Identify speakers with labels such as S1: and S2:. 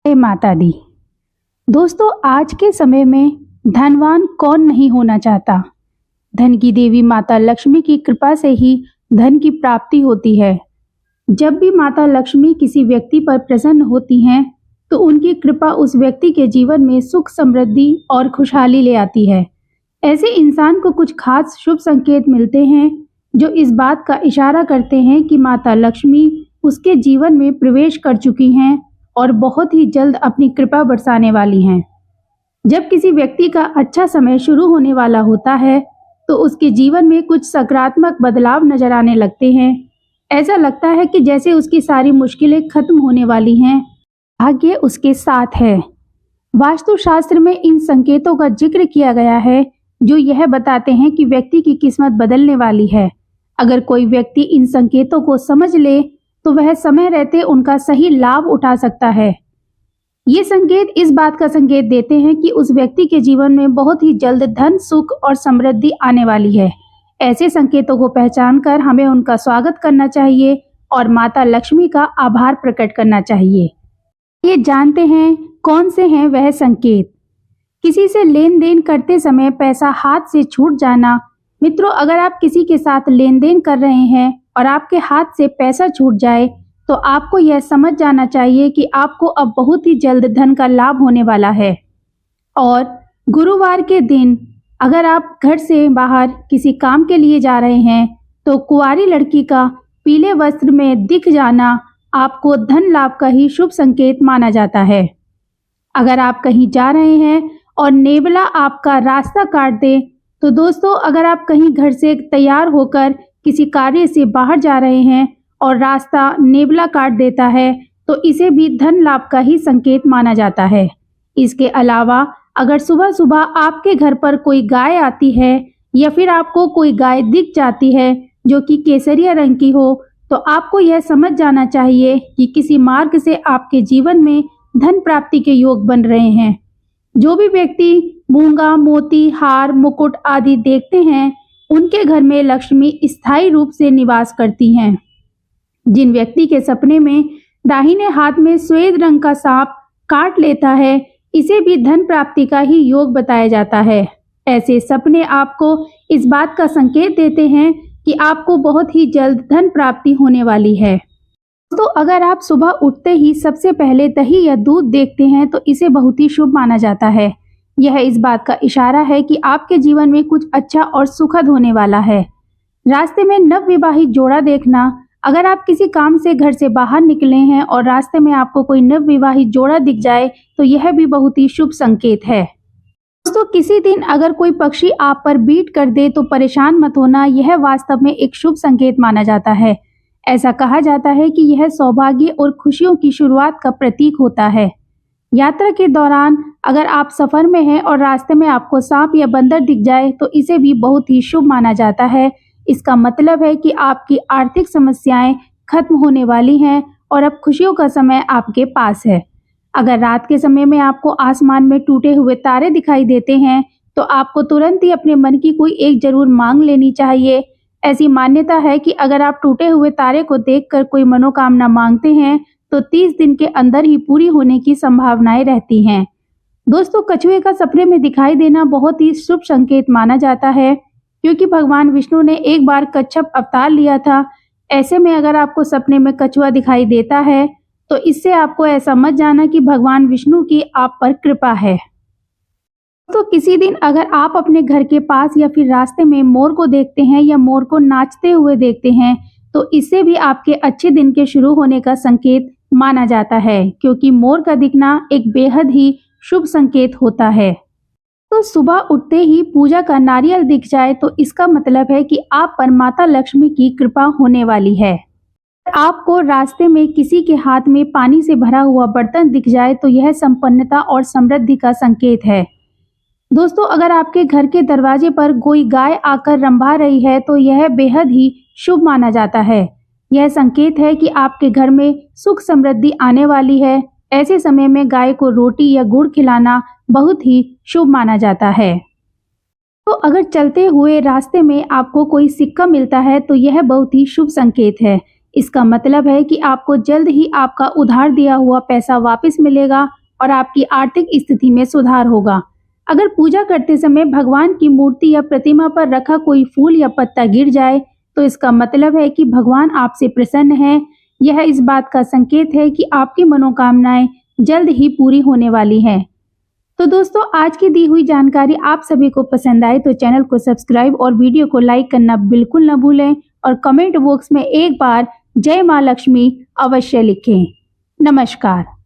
S1: जय माता दी। दोस्तों, आज के समय में धनवान कौन नहीं होना चाहता। धन की देवी माता लक्ष्मी की कृपा से ही धन की प्राप्ति होती है। जब भी माता लक्ष्मी किसी व्यक्ति पर प्रसन्न होती हैं तो उनकी कृपा उस व्यक्ति के जीवन में सुख, समृद्धि और खुशहाली ले आती है। ऐसे इंसान को कुछ खास शुभ संकेत मिलते हैं जो इस बात का इशारा करते हैं कि माता लक्ष्मी उसके जीवन में प्रवेश कर चुकी हैं और बहुत ही जल्द अपनी कृपा बरसाने वाली हैं। जब किसी व्यक्ति का अच्छा समय शुरू होने वाला होता है तो उसके जीवन में कुछ सकारात्मक बदलाव नजर आने लगते हैं। ऐसा लगता है कि जैसे उसकी सारी मुश्किलें खत्म होने वाली हैं, भाग्य उसके साथ है। वास्तुशास्त्र में इन संकेतों का जिक्र किया गया है जो यह बताते हैं कि व्यक्ति की किस्मत बदलने वाली है। अगर कोई व्यक्ति इन संकेतों को समझ ले तो वह समय रहते उनका सही लाभ उठा सकता है। ये संकेत इस बात का संकेत देते हैं कि उस व्यक्ति के जीवन में बहुत ही जल्द धन, सुख और समृद्धि आने वाली है। ऐसे संकेतों को पहचान कर हमें उनका स्वागत करना चाहिए और माता लक्ष्मी का आभार प्रकट करना चाहिए। ये जानते हैं कौन से हैं वह संकेत। किसी से लेन देन करते समय पैसा हाथ से छूट जाना। मित्रों, अगर आप किसी के साथ लेन देन कर रहे हैं और आपके हाथ से पैसा छूट जाए तो आपको यह समझ जाना चाहिए कि आपको अब बहुत ही जल्द धन का लाभ होने वाला है। और गुरुवार के दिन अगर आप घर से बाहर किसी काम के लिए जा रहे हैं तो कुंवारी लड़की का पीले वस्त्र में दिख जाना आपको धन लाभ का ही शुभ संकेत माना जाता है। अगर आप कहीं जा रहे हैं और नेवला आपका रास्ता काट दे तो दोस्तों, अगर आप कहीं घर से तैयार होकर किसी कार्य से बाहर जा रहे हैं और रास्ता नेवला काट देता है तो इसे भी धन लाभ का ही संकेत माना जाता है। इसके अलावा अगर सुबह सुबह आपके घर पर कोई गाय आती है या फिर आपको कोई गाय दिख जाती है जो कि केसरिया रंग की हो तो आपको यह समझ जाना चाहिए कि किसी मार्ग से आपके जीवन में धन प्राप्ति के योग बन रहे हैं। जो भी व्यक्ति मूंगा, मोती, हार, मुकुट आदि देखते हैं उनके घर में लक्ष्मी स्थायी रूप से निवास करती हैं। जिन व्यक्ति के सपने में दाहिने हाथ में श्वेत रंग का सांप काट लेता है, इसे भी धन प्राप्ति का ही योग बताया जाता है। ऐसे सपने आपको इस बात का संकेत देते हैं कि आपको बहुत ही जल्द धन प्राप्ति होने वाली है। तो अगर आप सुबह उठते ही सबसे पहले दही या दूध देखते हैं तो इसे बहुत ही शुभ माना जाता है। यह इस बात का इशारा है कि आपके जीवन में कुछ अच्छा और सुखद होने वाला है। रास्ते में नवविवाहित जोड़ा देखना। अगर आप किसी काम से घर से बाहर निकले हैं और रास्ते में आपको कोई नवविवाहित जोड़ा दिख जाए तो यह भी बहुत ही शुभ संकेत है। दोस्तों, किसी दिन अगर कोई पक्षी आप पर बीट कर दे तो परेशान मत होना, यह वास्तव में एक शुभ संकेत माना जाता है। ऐसा कहा जाता है कि यह सौभाग्य और खुशियों की शुरुआत का प्रतीक होता है। यात्रा के दौरान अगर आप सफर में हैं और रास्ते में आपको सांप या बंदर दिख जाए तो इसे भी बहुत ही शुभ माना जाता है। इसका मतलब है कि आपकी आर्थिक समस्याएं खत्म होने वाली हैं और अब खुशियों का समय आपके पास है। अगर रात के समय में आपको आसमान में टूटे हुए तारे दिखाई देते हैं तो आपको तुरंत ही अपने मन की कोई एक जरूर मांग लेनी चाहिए। ऐसी मान्यता है कि अगर आप टूटे हुए तारे को देखकर कोई मनोकामना मांगते हैं तो 30 दिन के अंदर ही पूरी होने की संभावनाएं रहती हैं। दोस्तों, कछुए का सपने में दिखाई देना बहुत ही शुभ संकेत माना जाता है क्योंकि भगवान विष्णु ने एक बार कच्छप अवतार लिया था। ऐसे में अगर आपको सपने में कछुआ दिखाई देता है तो इससे आपको ऐसा मत जाना कि भगवान विष्णु की आप पर कृपा है। तो किसी दिन अगर आप अपने घर के पास या फिर रास्ते में मोर को देखते हैं या मोर को नाचते हुए देखते हैं तो इससे भी आपके अच्छे दिन के शुरू होने का संकेत माना जाता है क्योंकि मोर का दिखना एक बेहद ही शुभ संकेत होता है। तो सुबह उठते ही पूजा का नारियल दिख जाए तो इसका मतलब है कि आप पर माता लक्ष्मी की कृपा होने वाली है। आपको रास्ते में किसी के हाथ में पानी से भरा हुआ बर्तन दिख जाए तो यह संपन्नता और समृद्धि का संकेत है। दोस्तों, अगर आपके घर के दरवाजे पर कोई गाय आकर रंभा रही है तो यह बेहद ही शुभ माना जाता है। यह संकेत है कि आपके घर में सुख समृद्धि आने वाली है। ऐसे समय में गाय को रोटी या गुड़ खिलाना बहुत ही शुभ माना जाता है। तो अगर चलते हुए रास्ते में आपको कोई सिक्का मिलता है तो यह बहुत ही शुभ संकेत है। इसका मतलब है कि आपको जल्द ही आपका उधार दिया हुआ पैसा वापस मिलेगा और आपकी आर्थिक स्थिति में सुधार होगा। अगर पूजा करते समय भगवान की मूर्ति या प्रतिमा पर रखा कोई फूल या पत्ता गिर जाए तो इसका मतलब है कि भगवान आपसे प्रसन्न है। यह इस बात का संकेत है कि आपकी मनोकामनाएं जल्द ही पूरी होने वाली हैं। तो दोस्तों, आज की दी हुई जानकारी आप सभी को पसंद आए तो चैनल को सब्सक्राइब और वीडियो को लाइक करना बिल्कुल न भूलें और कमेंट बॉक्स में एक बार जय मां लक्ष्मी अवश्य लिखें। नमस्कार।